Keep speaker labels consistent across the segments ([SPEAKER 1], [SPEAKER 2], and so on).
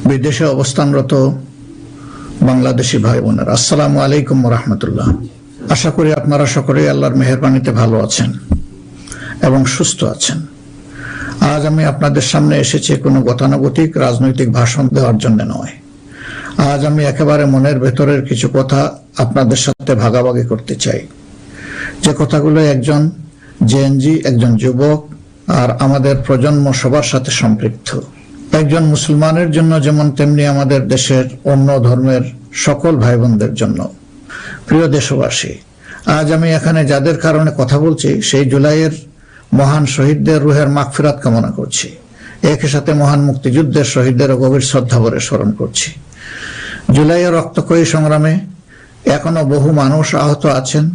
[SPEAKER 1] বিদেশে অবস্থানরত বাংলাদেশি ভাই বোনেরা, আসসালামু আলাইকুম ওয়া রাহমাতুল্লাহ। আশা করি আপনারা সকলেই আল্লাহর মেহেরবানিতে ভালো আছেন এবং সুস্থ আছেন। আজ আমি আপনাদের সামনে এসেছি কোনো গতানুগতিক রাজনৈতিক ভাষণ দেওয়ার জন্য নয়। আজ আমি একেবারে মনের ভেতরের কিছু কথা আপনাদের সাথে ভাগাভাগি করতে চাই, যে কথাগুলো একজন জেএনজি, একজন যুবক আর আমাদের প্রজন্ম সবার সাথে সম্পৃক্ত। একজন মুসলমানের জন্য যেমন, তেমনি আমাদের দেশের অন্য ধর্মের সকল ভাই বোনদের জন্য। প্রিয় দেশবাসী, আজ আমি এখানে যাদের কারণে কথা বলছি, সেই জুলাইয়ের মহান শহীদদের রুহের মাগফিরাত কামনা করছি। একই সাথে মহান মুক্তিযুদ্ধের শহীদদেরও গভীর শ্রদ্ধা ভরে স্মরণ করছি। জুলাইয়ের রক্তক্ষয়ী সংগ্রামে এখনো বহু মানুষ আহত আছেন।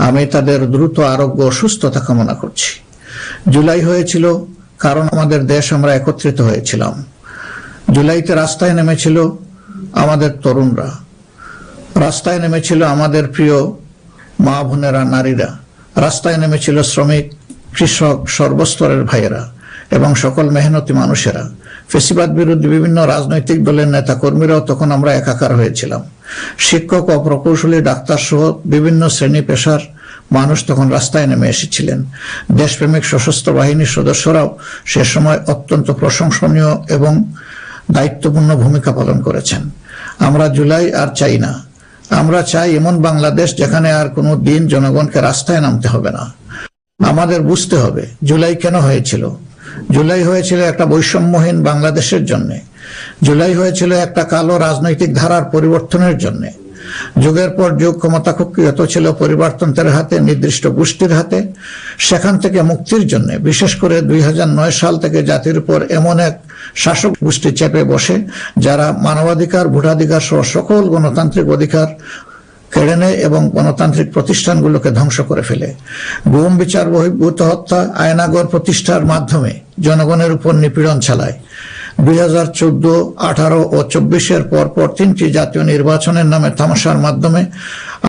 [SPEAKER 1] আমি তাদের দ্রুত আরোগ্য ও সুস্থতা কামনা করছি। জুলাই হয়েছিল কারণ আমাদের দেশ, আমরা একত্রিত হয়েছিলাম। জুলাইতে রাস্তায় নেমেছিল আমাদের তরুণরা, রাস্তায় নেমেছিল আমাদের প্রিয় মা বোনেরা, নারীরা, রাস্তায় নেমেছিল শ্রমিক, কৃষক, সর্বস্তরের ভাইয়েরা এবং সকল মেহনতি মানুষেরা। ফেসিবাদ বিরোধী বিভিন্ন রাজনৈতিক দলের নেতা কর্মীরাও তখন আমরা একাকার হয়েছিলাম। শিক্ষক ও প্রকৌশলী, ডাক্তার সহ বিভিন্ন শ্রেণী পেশার মানুষ তখন রাস্তায় নেমে এসেছিলেন। দেশপ্রেমিক সশস্ত্র বাহিনীর সদস্যরাও সে সময় অত্যন্ত প্রশংসনীয় এবং দায়িত্বপূর্ণ ভূমিকা পালন করেছেন। আমরা জুলাই আর চাই না। আমরা চাই এমন বাংলাদেশ যেখানে আর কোনো দিন জনগণকে রাস্তায় নামতে হবে না। আমাদের বুঝতে হবে জুলাই কেন হয়েছিল। জুলাই হয়েছিল একটা বৈষম্যহীন বাংলাদেশের জন্য। জুলাই হয়েছিল একটা কালো রাজনৈতিক ধারার পরিবর্তনের জন্য। যুগের পর যুগ ক্ষমতা কুক্ষিগত ছিল পরিবারতন্ত্রের হাতে, নির্দিষ্ট গোষ্ঠীর হাতে। সেখান থেকে মুক্তির জন্য, বিশেষ করে 2009 সাল থেকে জাতির উপর এমন এক শাসক গোষ্ঠী চেপে বসে, যারা মানবাধিকার, ভোটাধিকার সহ সকল গণতান্ত্রিক অধিকার কেড়ে নেয় এবং গণতান্ত্রিক প্রতিষ্ঠানগুলোকে ধ্বংস করে ফেলে। গুম, বিচার বহির্ভূত হত্যা, আয়নাগর প্রতিষ্ঠার মাধ্যমে জনগণের উপর নিপীড়ন চালায়। 2014, 18 ও 24-এর পরপর 3টি জাতীয় নির্বাচনের নামে তামাশার মাধ্যমে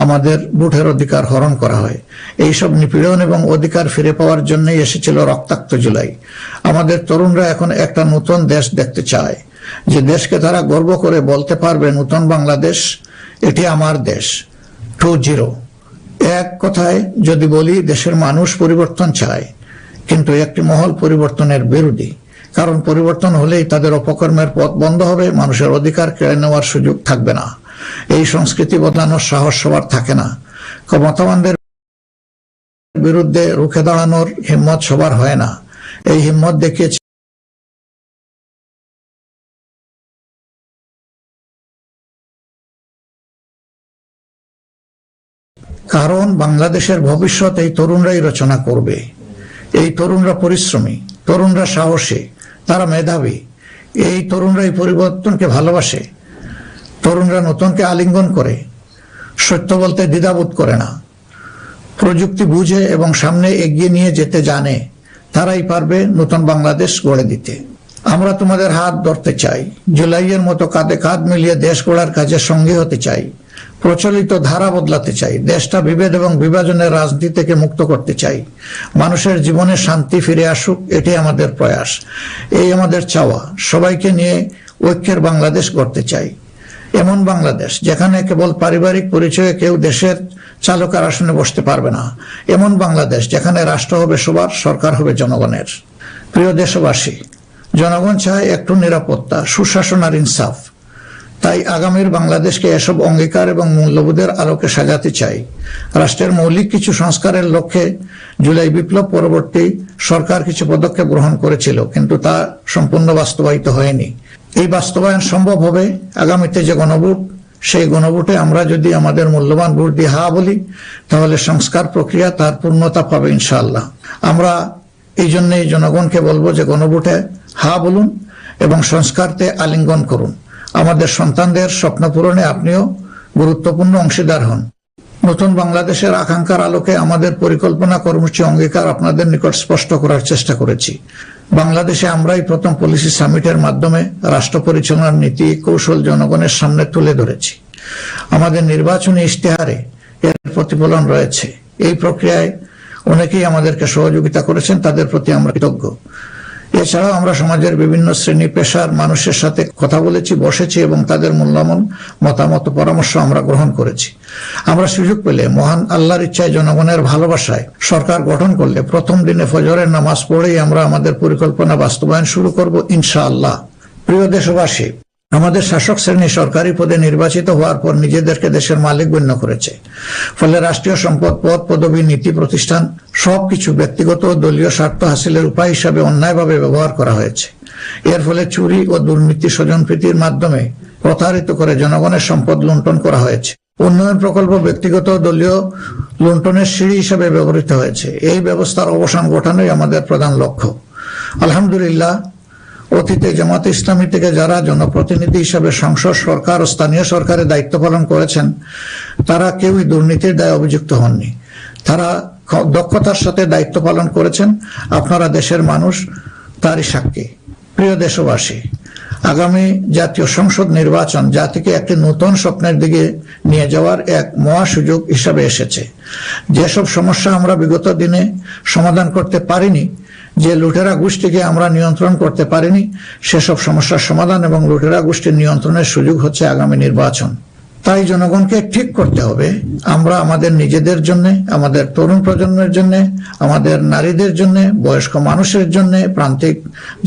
[SPEAKER 1] আমাদের ভোটের অধিকার হরণ করা হয়। এইসব নিপীড়ন এবং অধিকার ফিরে পাওয়ার জন্যই এসেছিল রক্তাক্ত জুলাই। আমাদের তরুণরা এখন একটা নতুন দেশ দেখতে চায়, যে দেশকে তারা গর্ব করে বলতে পারবে, নতুন বাংলাদেশ, এটি আমার দেশ 2.0। এক কথায় যদি বলি, দেশের মানুষ পরিবর্তন চায়, কিন্তু একটি মহল পরিবর্তনের বিরোধী। কারণ পরিবর্তন হলেই তাদের অপকর্মের পথ বন্ধ হবে, মানুষের অধিকার কেড়ে নেওয়ার সুযোগ থাকবে না। এই সংস্কৃতি বদলানোর সাহস সবার থাকে না। ক্ষমতাবানদের বিরুদ্ধে রুখে দাঁড়ানোর হিম্মত সবার হয় না। এই হিম্মত দেখিয়েছে কারণ বাংলাদেশের ভবিষ্যৎ এই তরুণরাই রচনা করবে। এই তরুণরা পরিশ্রমী, তরুণরা সাহসী, তারা মেধাবী। এই তরুণরা এই পরিবর্তনকে ভালোবাসে। তরুণরা নতুনকে আলিঙ্গন করে, সত্য বলতে দ্বিধাবোধ করে না। প্রযুক্তি বুঝে এবং সামনে এগিয়ে নিয়ে যেতে জানে। তারাই পারবে নতুন বাংলাদেশ গড়ে দিতে। আমরা তোমাদের হাত ধরতে চাই। জুলাইয়ের মতো কাঁধে কাঁধ মিলিয়ে দেশ গড়ার কাজে সঙ্গী হতে চাই। প্রচলিত ধারা বদলাতে চাই। দেশটা বিভেদ এবং বিভাজনের রাজনীতি থেকে মুক্ত করতে চাই। মানুষের জীবনে শান্তি ফিরে আসুক, এটি আমাদের প্রয়াস, এই আমাদের চাওয়া। সবাইকে নিয়ে ঐক্যের বাংলাদেশ গড়তে চাই। এমন বাংলাদেশ যেখানে কেবল পারিবারিক পরিচয়ে কেউ দেশের চালকের আসনে বসতে পারবে না। এমন বাংলাদেশ যেখানে রাষ্ট্র হবে সবার, সরকার হবে জনগণের। প্রিয় দেশবাসী, জনগণ চায় একটু নিরাপত্তা, সুশাসন আর ইনসাফ। তাই আগামীর বাংলাদেশকে এসব অঙ্গীকার এবং মূল্যবোধের আলোকে সাজাতে চাই। রাষ্ট্রের মৌলিক কিছু সংস্কারের লক্ষ্যে জুলাই বিপ্লব পরবর্তী সরকার কিছু পদক্ষেপ গ্রহণ করেছিল, কিন্তু তা সম্পূর্ণ বাস্তবায়িত হয়নি। এই বাস্তবায়ন সম্ভব হবে আগামীতে যে গণভোট, সেই গণভোটে আমরা যদি আমাদের মূল্যবান ভোট দিয়ে হা বলি, তাহলে সংস্কার প্রক্রিয়া তার পূর্ণতা পাবে ইনশাআল্লাহ। আমরা এই জন্যই জনগণকে বলবো যে গণভোটে হা বলুন এবং সংস্কারতে আলিঙ্গন করুন। আমাদের সন্তানদের স্বপ্ন পূরণে আপনিও গুরুত্বপূর্ণ অংশীদার হন। নতুন বাংলাদেশের আকাঙ্ক্ষার আলোকে আমাদের পরিকল্পনা, কর্মসূচি, অঙ্গীকার আপনাদের নিকট স্পষ্ট করার চেষ্টা করেছি। বাংলাদেশে আমরাই প্রথম পলিসি সামিটের মাধ্যমে রাষ্ট্র পরিচালনার নীতি কৌশল জনগণের সামনে তুলে ধরেছি। আমাদের নির্বাচনী ইশতেহারে এর প্রতিফলন রয়েছে। এই প্রক্রিয়ায় অনেকেই আমাদেরকে সহযোগিতা করেছেন, তাদের প্রতি আমরা কৃতজ্ঞ। এছাড়াও আমরা সমাজের বিভিন্ন শ্রেণী পেশার মানুষের সাথে কথা বলেছি, বসেছি এবং তাদের মূল্যবান মতামত পরামর্শ আমরা গ্রহণ করেছি। আমরা সুযোগ পেলে মহান আল্লাহর ইচ্ছায় জনগণের ভালোবাসায় সরকার গঠন করলে প্রথম দিনে ফজরের নামাজ পড়েই আমরা আমাদের পরিকল্পনা বাস্তবায়ন শুরু করব ইনশাআল্লাহ। প্রিয় দেশবাসী, আমাদের শাসক শ্রেণী সরকারি পদে নির্বাচিত হওয়ার পর নিজেদেরকে দেশের মালিক গণ্য করেছে। ফলে রাষ্ট্রীয় সম্পদ, পদ, পদবি, নীতি, প্রতিষ্ঠান সবকিছু ব্যক্তিগত ও দলীয় স্বার্থ হাসিলের উপায় হিসাবে অন্যায়ভাবে ব্যবহার করা হয়েছে। এর ফলে চুরি ও দুর্নীতি, স্বজনপ্রীতির মাধ্যমে প্রতারিত করে জনগণের সম্পদ লুণ্ঠন করা হয়েছে। উন্নয়ন প্রকল্প ব্যক্তিগত ও দলীয় লুণ্ঠনের সিঁড়ি হিসাবে ব্যবহৃত হয়েছে। এই ব্যবস্থার অবসান ঘটানোই আমাদের প্রধান লক্ষ্য। আলহামদুলিল্লাহ, অতীতে জামাতে ইসলামী থেকে যারা জনপ্রতিনিধি হিসাবে সংসদ, সরকার ও স্থানীয় সরকারের দায়িত্ব পালন করেছেন তারা কেউই দুর্নীতির দায়ে অভিযুক্ত হননি। তারা দক্ষতার সাথে দায়িত্ব পালন করেছেন। আপনারা দেশের মানুষ তারই সাক্ষী। প্রিয় দেশবাসী, আগামী জাতীয় সংসদ নির্বাচন জাতিকে একটি নতুন স্বপ্নের দিকে নিয়ে যাওয়ার এক মহা সুযোগ হিসাবে এসেছে। যেসব সমস্যা আমরা বিগত দিনে সমাধান করতে পারিনি, যে লুটেরা গোষ্ঠীকে আমরা নিয়ন্ত্রণ করতে পারিনি, সেসব সমস্যার সমাধান এবং লুটেরা গোষ্ঠীর নিয়ন্ত্রণের সুযোগ হচ্ছে আগামী নির্বাচন। তাই জনগণকে ঠিক করতে হবে আমরা আমাদের নিজেদের জন্য, আমাদের তরুণ প্রজন্মের জন্য, আমাদের নারীদের জন্য, বয়স্ক মানুষের জন্য, প্রান্তিক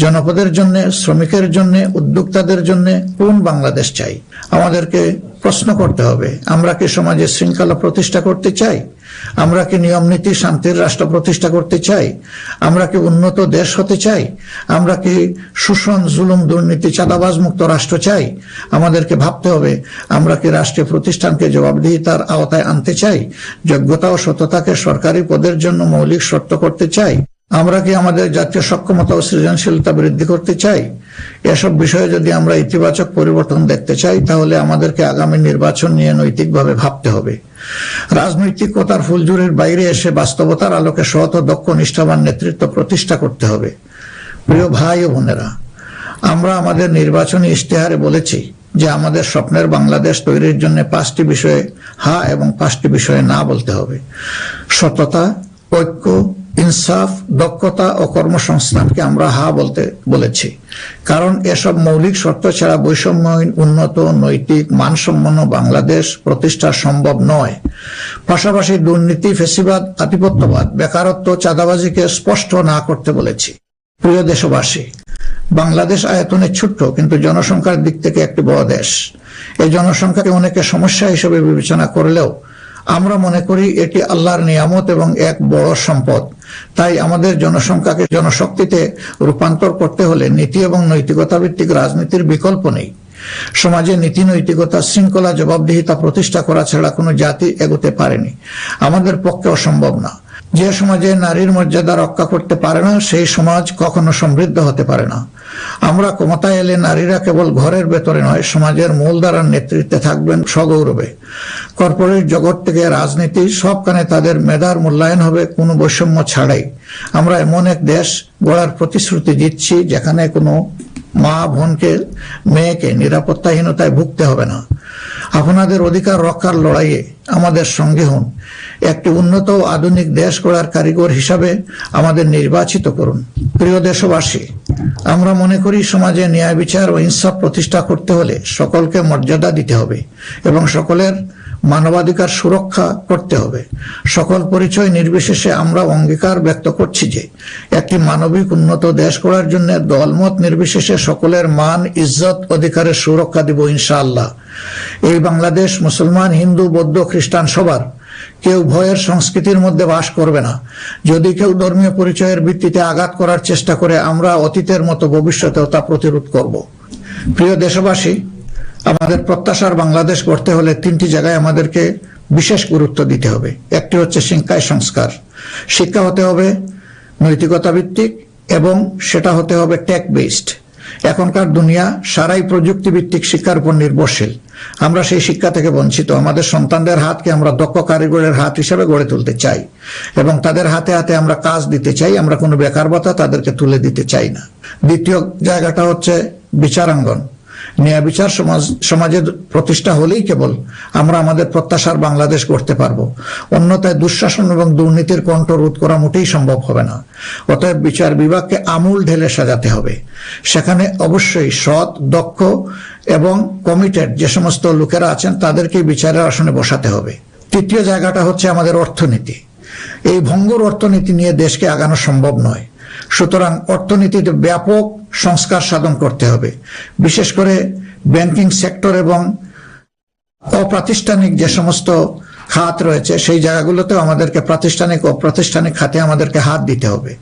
[SPEAKER 1] জনপদের জন্য, শ্রমিকের জন্য, উদ্যোক্তাদের জন্য কোন বাংলাদেশ চাই। আমাদেরকে প্রশ্ন করতে হবে, আমরা কি সমাজে শৃঙ্খলা প্রতিষ্ঠা করতে চাই? আমরা কি নিয়ম নীতি, শান্তির রাষ্ট্র প্রতিষ্ঠা করতে চাই? আমরা কি উন্নত দেশ হতে চাই? আমরা কি শোষণ, জুলুম, দুর্নীতি, চাঁদাবাজ মুক্ত রাষ্ট্র চাই? আমাদেরকে ভাবতে হবে, আমরা কি রাষ্ট্রীয় প্রতিষ্ঠানকে জবাবদিহিতার আওতায় আনতে চাই? যোগ্যতা ও সততাকে সরকারি পদের জন্য মৌলিক শর্ত করতে চাই? আমরা কি আমাদের জাতীয় সক্ষমতা ও সৃজনশীলতা বৃদ্ধি করতে চাই? এসব বিষয়ে যদি আমরা ইতিবাচক পরিবর্তন দেখতে চাই, তাহলে আমাদেরকে আগামী নির্বাচন নিয়ে নৈতিকভাবে ভাবতে হবে। রাজনৈতিকতার ফুলঝুরির বাইরে এসে বাস্তবতার আলোকে সৎ ও দক্ষ নিষ্ঠাবান নেতৃত্ব প্রতিষ্ঠা করতে হবে। প্রিয় ভাই ও বোনেরা, আমরা আমাদের নির্বাচনী ইশতেহারে বলেছি যে আমাদের স্বপ্নের বাংলাদেশ তৈরির জন্য 5টি বিষয়ে হা এবং 5টি বিষয়ে না বলতে হবে। সততা, ঐক্য, ইনসাফ, দক্ষতা ও কর্মসংস্থানকে আমরা হা বলতে বলেছি, কারণ এসব মৌলিক শর্ত ছাড়া বৈষম্যহীন, উন্নত, নৈতিক, মানসম্পন্ন বাংলাদেশ প্রতিষ্ঠা সম্ভব নয়। পাশাপাশি দুর্নীতি, ফ্যাসিবাদ, আধিপত্যবাদ, বেকারত্ব, চাঁদাবাজিকে স্পষ্ট না করতে বলেছি। প্রিয় দেশবাসী, বাংলাদেশ আয়তনে ছোট্ট কিন্তু জনসংখ্যার দিক থেকে একটি বড় দেশ। এই জনসংখ্যাকে অনেকে সমস্যা হিসেবে বিবেচনা করলেও আমরা মনে করি এটি আল্লাহর নিয়ামত এবং এক বড় সম্পদ। তাই আমাদের জনসংখ্যাকে জনশক্তিতে রূপান্তর করতে হলে নীতি এবং নৈতিকতা ভিত্তিক রাজনীতির বিকল্প নেই। সমাজে নীতি, নৈতিকতা, শৃঙ্খলা, জবাবদিহিতা প্রতিষ্ঠা করা ছাড়া কোনো জাতি এগোতে পারেনি, আমাদের পক্ষে অসম্ভব না। যে সমাজে নারীর মর্যাদা রক্ষা করতে পারে না, সেই সমাজ কখনো সমৃদ্ধ হতে পারে না। আমরা ক্ষমতায় এলে নারীরা কেবল ঘরের ভেতরে নয়, সমাজের মূলধারার নেতৃত্বে থাকবেন সগৌরবে। কর্পোরেট জগৎ থেকে রাজনীতি সবখানে তাদের মেধার মূল্যায়ন হবে কোনো বৈষম্য ছাড়াই। আমরা এমন এক দেশ গড়ার প্রতিশ্রুতি দিচ্ছি যেখানে কোনো মা, বোনকে, মেয়েকে নিরাপত্তাহীনতায় ভুগতে হবে না। আপনাদের অধিকার রক্ষার লড়াইয়ে আমাদের সঙ্গে হন। একটি উন্নত ও আধুনিক দেশ গড়ার কারিগর হিসাবে আমাদের নির্বাচিত করুন। প্রিয় দেশবাসী, আমরা মনে করি সমাজে ন্যায় বিচার ও ইনসাফ প্রতিষ্ঠা করতে হলে সকলকে মর্যাদা দিতে হবে এবং সকলের মানবাধিকার সুরক্ষা করতে হবে। সকল পরিচয় নির্বিশেষে আমরা অঙ্গীকার ব্যক্ত করছি যে একটি মানবিক উন্নত দেশ গড়ার জন্য দলমত নির্বিশেষে সকলের মান, ইজ্জত, অধিকারের সুরক্ষা দিব ইনশাআল্লাহ। এই বাংলাদেশ মুসলমান, হিন্দু, বৌদ্ধ, খ্রিস্টান সবার। কেউ ভয়ের সংস্কৃতির মধ্যে বাস করবে না। যদি কেউ ধর্মীয় পরিচয়ের ভিত্তিতে আঘাত করার চেষ্টা করে, আমরা অতীতের মতো ভবিষ্যতেও তা প্রতিরোধ করব। প্রিয় দেশবাসী, আমাদের প্রত্যাশার বাংলাদেশ গড়তে হলে 3টি জায়গায় আমাদেরকে বিশেষ গুরুত্ব দিতে হবে। একটি হচ্ছে শিক্ষায় সংস্কার। শিক্ষা হতে হবে নৈতিকতা ভিত্তিক এবং সেটা হতে হবে টেক বেসড। এখনকার দুনিয়া সারাই প্রযুক্তি ভিত্তিক শিক্ষার উপর নির্ভরশীল। আমরা সেই শিক্ষা থেকে বঞ্চিত। আমাদের সন্তানদের হাতকে আমরা দক্ষ কারিগরের হাত হিসেবে গড়ে তুলতে চাই এবং তাদের হাতে হাতে আমরা কাজ দিতে চাই। আমরা কোনো বেকার ভাতা তাদেরকে তুলে দিতে চাই না। দ্বিতীয় জায়গাটা হচ্ছে বিচারাঙ্গন। ন্যায় বিচার সমাজের প্রতিষ্ঠা হলেই কেবল আমরা আমাদের প্রত্যাশার বাংলাদেশ গড়তে পারবো। অন্যথায় দুঃশাসন এবং দুর্নীতির কণ্ঠ রোধ করা মোটেই সম্ভব হবে না। অতএব বিচার বিভাগকে আমূল ঢেলে সাজাতে হবে। সেখানে অবশ্যই সৎ, দক্ষ এবং কমিটেড যে সমস্ত লোকেরা আছেন তাদেরকে বিচারের আসনে বসাতে হবে। তৃতীয় জায়গাটা হচ্ছে আমাদের অর্থনীতি। এই ভঙ্গুর অর্থনীতি নিয়ে দেশকে আগানো সম্ভব নয়। সুতরাং অর্থনীতিতে ব্যাপক সংস্কার সাধন করতে হবে। বিশেষ করে ব্যাংকিং সেক্টর এবং অপ্রাতিষ্ঠানিক যে সমস্ত খাত রয়েছে সেই জায়গাগুলোতেও আমাদেরকে প্রাতিষ্ঠানিক ও অপ্রাতিষ্ঠানিক খাতে আমাদেরকে হাত দিতে হবে।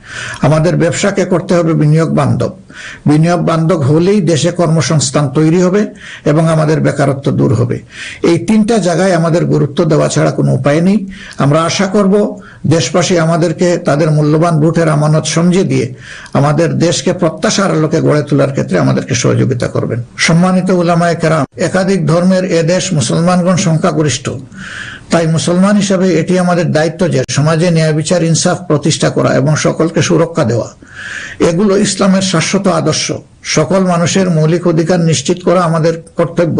[SPEAKER 1] আমাদের ব্যবসাকে করতে হবে বিনিয়োগ বান্ধব। বিনিয়োগ বান্ধব হলেই দেশে কর্মসংস্থান তৈরি হবে এবং আমাদের বেকারত্ব দূর হবে। এই তিনটা জায়গায় আমাদের গুরুত্ব দেওয়া ছাড়া কোনো উপায় নেই। আমরা আশা করব দেশবাসী আমাদেরকে তাদের মূল্যবান ভোটের আমানত সমঝে দিয়ে আমাদের দেশকে প্রত্যাশার আলোকে গড়ে তোলার ক্ষেত্রে আমাদেরকে সহযোগিতা করবেন। সম্মানিত উলামায়ে কেরাম, একাধিক ধর্মের এ দেশ মুসলমানগণ সংখ্যাগরিষ্ঠ। তাই মুসলমান হিসাবে এটি আমাদের দায়িত্ব যে সমাজে ন্যায় বিচার ইনসাফ প্রতিষ্ঠা করা এবং সকলকে সুরক্ষা দেওয়া। এগুলো ইসলামের শাশ্বত আদর্শ। সকল মানুষের মৌলিক অধিকার নিশ্চিত করা আমাদের কর্তব্য।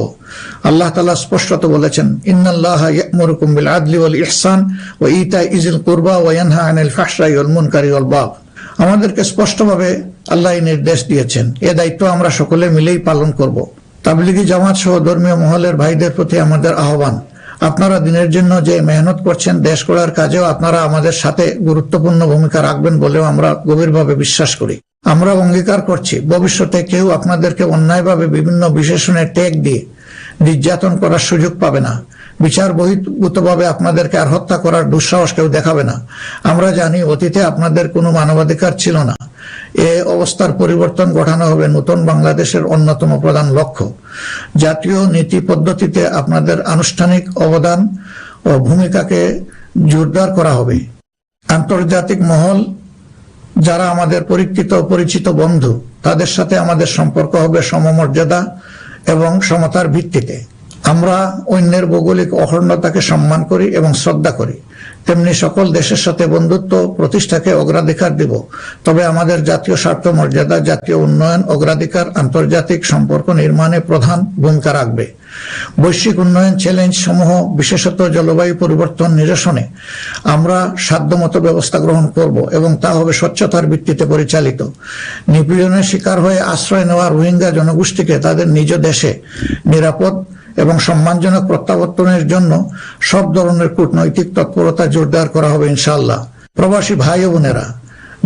[SPEAKER 1] আল্লাহ তাআলা স্পষ্টত বলেছেন, ইন্নাল্লাহা ইয়া'মুরুকুম বিল আদলি ওয়াল ইহসান ওয়া ইতা'i যিল কুরবা ওয়া ইয়ানহা আনিল ফাহশাই ওয়াল মুনকারি ওয়াল বাগ। আমাদেরকে স্পষ্টভাবে আল্লাহ নির্দেশ দিয়েছেন। এ দায়িত্ব আমরা সকলে মিলেই পালন করব। তাবলিগি জামাত সহ ধর্মীয় মহলের ভাইদের প্রতি আমাদের আহ্বান, আপনারা দিনের জন্য যে মেহনত করছেন, দেশ গড়ার কাজেও আপনারা আমাদের সাথে গুরুত্বপূর্ণ ভূমিকা রাখবেন বলেও আমরা গভীরভাবে বিশ্বাস করি। আমরা অঙ্গীকার করছি ভবিষ্যতে কেউ আপনাদেরকে অন্যায়ভাবে বিভিন্ন বিশেষণের ট্যাগ দিয়ে নির্যাতন করার সুযোগ পাবে না। বিচার বহির্ভূতভাবে আপনাদেরকে আর হত্যা করার দুঃসাহস কেউ দেখাবে না। আমরা জানি অতীতে আপনাদের কোনো মানবাধিকার ছিল না। এ অবস্থার পরিবর্তন ঘটানো হবে নতুন বাংলাদেশের অন্যতম প্রধান লক্ষ্য। জাতীয় নীতি পদ্ধতিতে আপনাদের আনুষ্ঠানিক অবদান ও ভূমিকাকে জোরদার করা হবে। আন্তর্জাতিক মহল যারা আমাদের পরিচিত পরিচিত বন্ধু, তাদের সাথে আমাদের সম্পর্ক হবে সমমর্যাদা এবং সমতার ভিত্তিতে। আমরা অন্যের ভৌগোলিক অখণ্ডতাকে সম্মান করি এবং শ্রদ্ধা করি, তেমনি সকল দেশের সাথে বন্ধুত্ব প্রতিষ্ঠাকে অগ্রাধিকার দিব। তবে আমাদের জাতীয় স্বার্থ মর্যাদা, জাতীয় উন্নয়ন, অগ্রাধিকার আন্তর্জাতিক সম্পর্ক নির্মাণে প্রধান ভূমিকা রাখবে। বৈশ্বিক উন্নয়ন চ্যালেঞ্জ সমূহ, বিশেষত জলবায়ু পরিবর্তন নিরসনে আমরা সাধ্যমতো ব্যবস্থা গ্রহণ করব এবং তা হবে স্বচ্ছতার ভিত্তিতে পরিচালিত। নিপীড়নের শিকার হয়ে আশ্রয় নেওয়া রোহিঙ্গা জনগোষ্ঠীকে তাদের নিজ দেশে নিরাপদ এবং সম্মানজনক প্রত্যাবর্তনের জন্য সব ধরনের কূটনৈতিক তৎপরতা জোরদার করা হবে ইনশাআল্লাহ। প্রবাসী ভাই ও বোনেরা,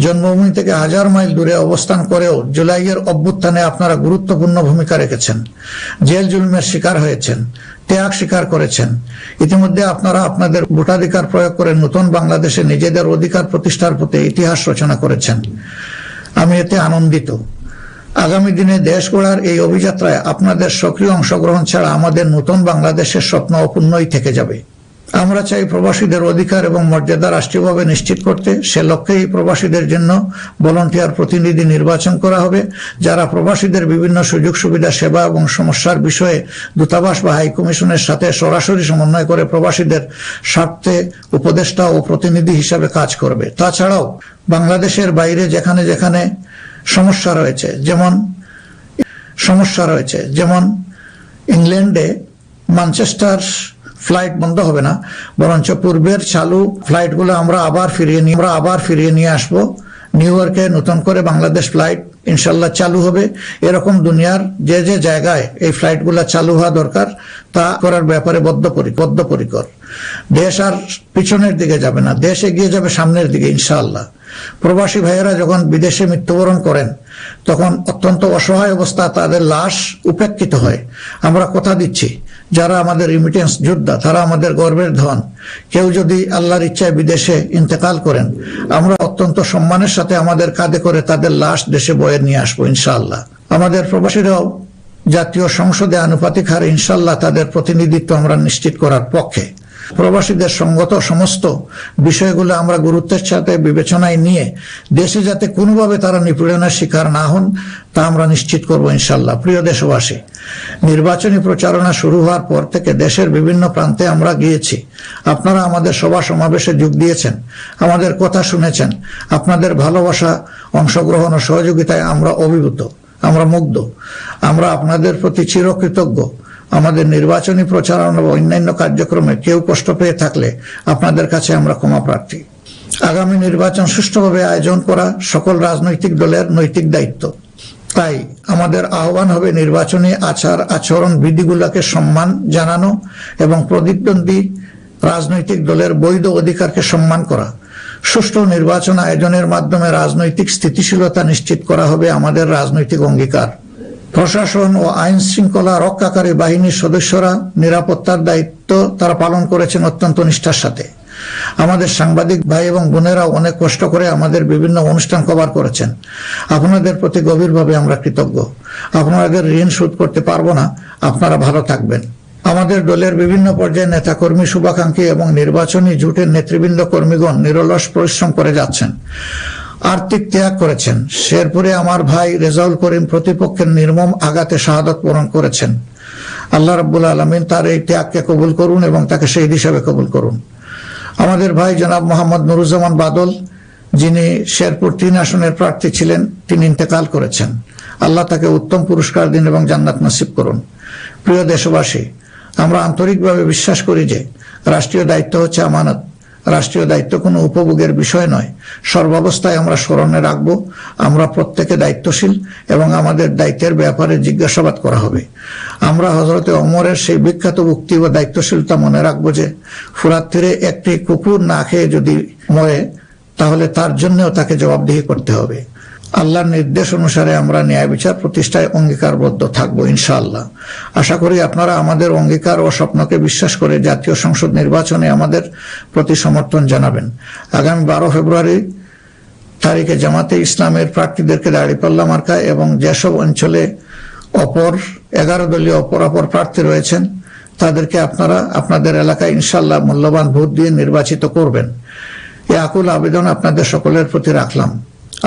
[SPEAKER 1] জন্মভূমি থেকে 1000 মাইল দূরে অবস্থান করেও জুলাইয়ের অভ্যুত্থানে আপনারা গুরুত্বপূর্ণ ভূমিকা রেখেছেন। জেল জুলুমের শিকার হয়েছেন, ত্যাগ স্বীকার করেছেন। ইতিমধ্যে আপনারা আপনাদের ভোটাধিকার প্রয়োগ করে নতুন বাংলাদেশে নিজেদের অধিকার প্রতিষ্ঠার পথে ইতিহাস রচনা করেছেন। আমি এতে আনন্দিত। আগামী দিনে দেশ গড়ার এই অভিযাত্রায় আপনাদের সক্রিয় অংশগ্রহণ ছাড়া আমাদের নতুন বাংলাদেশের স্বপ্ন অপূর্ণই থেকে যাবে। আমরা চাই প্রবাসীদের অধিকার এবং মর্যাদা রাষ্ট্রীয়ভাবে নিশ্চিত করতে। সে লক্ষ্যেই প্রবাসীদের জন্য ভলান্টিয়ার প্রতিনিধি নির্বাচন করা হবে, যারা প্রবাসীদের বিভিন্ন সুযোগ সুবিধা, সেবা এবং সমস্যার বিষয়ে দূতাবাস বা হাইকমিশনের সাথে সরাসরি সমন্বয় করে প্রবাসীদের স্বার্থে উপদেষ্টা ও প্রতিনিধি হিসাবে কাজ করবে। তাছাড়াও বাংলাদেশের বাইরে যেখানে যেখানে সমস্যা রয়েছে, যেমন ইংল্যান্ডে ম্যানচেস্টার ফ্লাইট বন্ধ হবে না, বরঞ্চ পূর্বের চালু ফ্লাইটগুলো আমরা আবার ফিরিয়ে নিয়ে আসব। নিউ ইয়র্কে নতুন করে বাংলাদেশ ফ্লাইট ইনশাল্লাহ চালু হবে। এরকম দুনিয়ার যে যে জায়গায় এই ফ্লাইটগুলো চালু হওয়া দরকার তা করার ব্যাপারে বদ্ধপরিকর। দেশ আর পিছনের দিকে যাবে না, দেশ এগিয়ে যাবে সামনের দিকে ইনশাআল্লাহ। প্রবাসী ভাইয়েরা যখন বিদেশে মৃত্যুবরণ করেন তখন অত্যন্ত অসহায় অবস্থা, তাদের লাশ উপেক্ষিত হয়। আমরা কথা দিচ্ছি, যারা আমাদের রিমিটেন্স যোদ্ধা তারা আমাদের গর্বের ধন। কেউ যদি আল্লাহর ইচ্ছায় বিদেশে ইন্তেকাল করেন, আমরা অত্যন্ত সম্মানের সাথে আমাদের কাঁধে করে তাদের লাশ দেশে বয়ে নিয়ে আসবো ইনশাআল্লাহ। আমাদের প্রবাসীরাও জাতীয় সংসদে আনুপাতিক হারে ইনশাআল্লাহ তাদের প্রতিনিধিত্ব আমরা নিশ্চিত করার পক্ষে। প্রবাসীদের সঙ্গত সমস্ত বিষয়গুলো আমরা গুরুত্বের সাথে বিবেচনায় নিয়ে দেশে যাতে কোনোভাবে তারা নিপীড়নের শিকার না হন তা আমরা নিশ্চিত করব ইনশাআল্লাহ। প্রিয় দেশবাসী, নির্বাচনী প্রচারণা শুরু হওয়ার পর থেকে দেশের বিভিন্ন প্রান্তে আমরা গিয়েছি। আপনারা আমাদের সভা সমাবেশে যোগ দিয়েছেন, আমাদের কথা শুনেছেন। আপনাদের ভালোবাসা, অংশগ্রহণ ও সহযোগিতায় আমরা অভিভূত। আমরা মুগ্ধ। আমরা আপনাদের প্রতি চিরকৃতজ্ঞ। আমাদের নির্বাচনী প্রচারণা বা অন্যান্য কার্যক্রমে কেউ কষ্ট পেয়ে থাকলে আপনাদের কাছে আমরা ক্ষমা প্রার্থী। আগামী নির্বাচন সুষ্ঠুভাবে আয়োজন করা সকল রাজনৈতিক দলের নৈতিক দায়িত্ব। তাই আমাদের আহ্বান হবে নির্বাচনী আচরণ বিধিগুলোকে সম্মান জানানো এবং প্রতিদ্বন্দ্বী রাজনৈতিক দলের বৈধ অধিকারকে সম্মান করা। সুষ্ঠু নির্বাচন আয়োজনের মাধ্যমে রাজনৈতিক স্থিতিশীলতা নিশ্চিত করা হবে আমাদের রাজনৈতিক অঙ্গীকার। প্রশাসন ও আইন শৃঙ্খলা রক্ষাকারী বাহিনীর সদস্যরা নিরাপত্তার দায়িত্ব তারা পালন করেছেন অত্যন্ত নিষ্ঠার সাথে। আমাদের সাংবাদিক ভাই এবং বোনেরাও অনেক কষ্ট করে আমাদের বিভিন্ন অনুষ্ঠান কভার করেছেন। আপনাদের প্রতি গভীরভাবে আমরা কৃতজ্ঞ। আপনাদের ঋণ শোধ করতে পারবো না। আপনারা ভালো থাকবেন। আমাদের দলের বিভিন্ন পর্যায়ে নেতাকর্মী, শুভাকাঙ্ক্ষী এবং নির্বাচনী জোটের নেতৃবৃন্দ কর্মীগণ নিরলস পরিশ্রম করে যাচ্ছেন, আর্থিক ত্যাগ করেছেন। শেরপুরে আমার ভাই রেজাউল করিম প্রতিপক্ষের নির্মম আঘাতে শাহাদত বরণ করেছেন। আল্লাহ রাব্বুল আলামিন তার এই ত্যাগকে কবুল করুন এবং তাকে শহীদ হিসেবে কবুল করুন। আমাদের ভাই জনাব মোহাম্মদ নুরুজ্জামান বাদল, যিনি শেরপুর 3 আসনের প্রার্থী ছিলেন, তিনি ইন্তেকাল করেছেন। আল্লাহ তাকে উত্তম পুরস্কার দিন এবং জান্নাত নসিব করুন। প্রিয় দেশবাসী, আমরা আন্তরিকভাবে বিশ্বাস করি যে রাষ্ট্রীয় দায়িত্ব হচ্ছে আমানত। রাষ্ট্রীয় দায়িত্ব কোনো উপভোগের বিষয় নয়। সর্বাবস্থায় আমরা স্মরণে রাখব আমরা প্রত্যেকে দায়িত্বশীল এবং আমাদের দায়িত্বের ব্যাপারে জিজ্ঞাসাবাদ করা হবে। আমরা হযরতে ওমরের সেই বিখ্যাত উক্তি ও দায়িত্বশীলতা মনে রাখব যে ফুরাত তীরে একটি কুকুর না খেয়ে যদি মরে তাহলে তার জন্যও তাকে জবাবদিহি করতে হবে। আল্লাহর নির্দেশ অনুসারে আমরা ন্যায় বিচার প্রতিষ্ঠায় অঙ্গীকারবদ্ধ থাকবো ইনশাআল্লাহ। আশা করি আপনারা আমাদের অঙ্গীকার ও স্বপ্নকে বিশ্বাস করে জাতীয় সংসদ নির্বাচনে আমাদের প্রতি সমর্থন জানাবেন। আগামী 12 ফেব্রুয়ারি তারিখে জামাতে ইসলামের প্রার্থীদেরকে দাঁড়িপাল্লা মার্কায় এবং যেসব অঞ্চলে 11 দলীয় অপরাপর প্রার্থী রয়েছেন তাদেরকে আপনারা আপনাদের এলাকায় ইনশাআল্লাহ মূল্যবান ভোট দিয়ে নির্বাচিত করবেন। এই আকুল আবেদন আপনাদের সকলের প্রতি রাখলাম।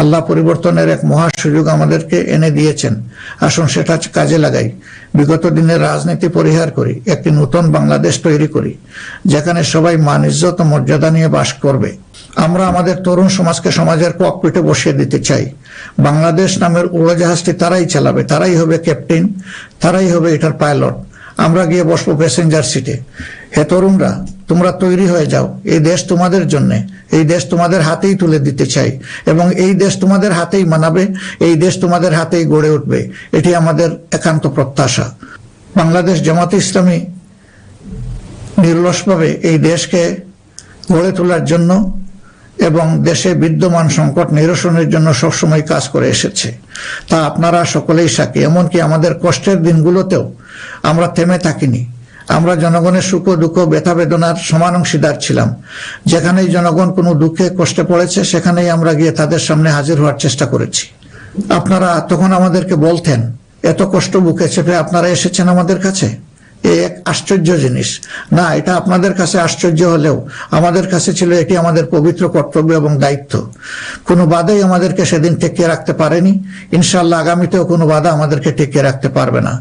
[SPEAKER 1] আল্লাহ পরিবর্তনের এক মহা সুযোগ আমাদেরকে এনে দিয়েছেন। আসুন সেটা কাজে লাগাই। বিগত দিনের রাজনীতি পরিহার করি, একটি নতুন বাংলাদেশ তৈরি করি যেখানে সবাই মান, ইজ্জত ও মর্যাদা নিয়ে বাস করবে। আমরা আমাদের তরুণ সমাজকে সমাজের ককপিটে বসিয়ে দিতে চাই। বাংলাদেশ নামের উড়োজাহাজটি তারাই চালাবে, তারাই হবে ক্যাপ্টেন, তারাই হবে এটার পাইলট। আমরা গিয়ে বসবো প্যাসেঞ্জার সিটে। হে তরুণরা, তোমরা তৈরি হয়ে যাও। এই দেশ তোমাদের জন্য, এই দেশ তোমাদের হাতেই তুলে দিতে চাই এবং এই দেশ তোমাদের হাতেই মানাবে, এই দেশ তোমাদের হাতেই গড়ে উঠবে। এটি আমাদের একান্ত প্রত্যাশা। বাংলাদেশ জামাতে ইসলামী নিরলসভাবে এই দেশকে গড়ে তোলার জন্য এবং দেশে বিদ্যমান সংকট নিরসনের জন্য সবসময় কাজ করে এসেছে। তা আপনারা সকলেই সাক্ষী। এমনকি আমাদের কষ্টের দিনগুলোতেও আমরা থেমে থাকিনি। আমরা জনগণের সুখ দুঃখ, ব্যথা বেদনার সমান অংশীদার ছিলাম। যেখানেই জনগণ কোনো দুঃখে কষ্টে পড়েছে সেখানেই আমরা গিয়ে তাদের সামনে হাজির হওয়ার চেষ্টা করেছি। আপনারা তখন আমাদেরকে বলতেন, এত কষ্ট বুকে চেপে আপনারা এসেছেন আমাদের কাছে। এক আশ্চর্য জিনিস না, এটা আপনাদের কাছে আশ্চর্য হলেও আমাদের কাছে ছিল এটি আমাদের পবিত্র কর্তব্য এবং দায়িত্ব। কোনো বাধাই আমাদেরকে সেদিন টিকিয়ে রাখতে পারেনি। ইনশাআল্লাহ আগামীতেও কোনো বাধা আমাদেরকে টিকিয়ে রাখতে পারবে না।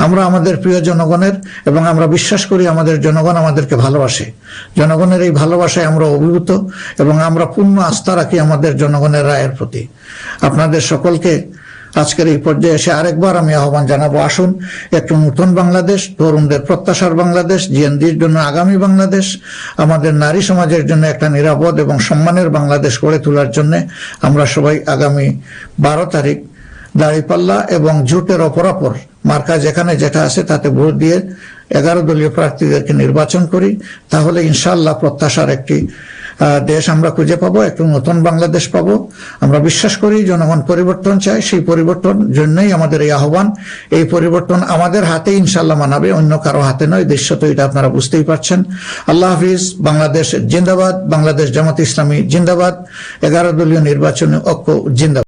[SPEAKER 1] আমরা আমাদের প্রিয় জনগণের এবং আমরা বিশ্বাস করি আমাদের জনগণ আমাদেরকে ভালোবাসে। জনগণের এই ভালোবাসায় আমরা অভিভূত এবং আমরা পূর্ণ আস্থা রাখি আমাদের জনগণের রায়ের প্রতি। আপনাদের সকলকে আজকের এই পর্যায়ে এসে আরেকবার আমি আহ্বান জানাবো, আসুন একটু নতুন বাংলাদেশ, তরুণদের প্রত্যাশার বাংলাদেশ, জিএনজির জন্য আগামী বাংলাদেশ, আমাদের নারী সমাজের জন্য একটা নিরাপদ এবং সম্মানের বাংলাদেশ গড়ে তোলার জন্য আমরা সবাই আগামী 12 তারিখ দাঁড়িপাল্লা এবং জোটের অপরাপর মার্কা যেখানে যেটা আছে তাতে ভোট দিয়ে 11 দলীয় প্রার্থীদেরকে নির্বাচন করি। তাহলে ইনশাআল্লাহ প্রত্যাশার একটি দেশ আমরা খুঁজে পাবো, একটু নতুন বাংলাদেশ পাবো। আমরা বিশ্বাস করি জনগণ পরিবর্তন চায়, সেই পরিবর্তন জন্যই আমাদের এই আহ্বান। এই পরিবর্তন আমাদের হাতে ইনশাআল্লাহ মানাবে, অন্য কারো হাতে নয়। দেশ তো এটা আপনারা বুঝতেই পারছেন। আল্লাহ হাফিজ। বাংলাদেশ জিন্দাবাদ। বাংলাদেশ জামাত ইসলামী জিন্দাবাদ। 11 দলীয় নির্বাচনী ঐক্য জিন্দাবাদ।